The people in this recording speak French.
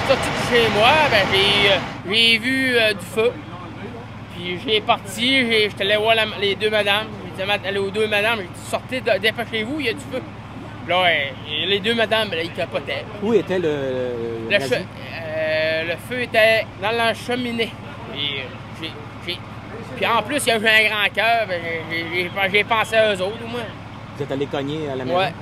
sorti de chez moi, ben, j'ai vu du feu. Puis j'ai parti, j'étais allé voir les deux madames. J'ai dit aux deux madames, j'ai dit sortez, dépêchez-vous, il y a du feu. Là, les deux madames, là, ils capotaient. Où était le feu était dans la cheminée. Puis en plus, il y a eu un grand cœur, j'ai pensé à eux autres, au moins. Vous êtes allé cogner à la maison? Ouais.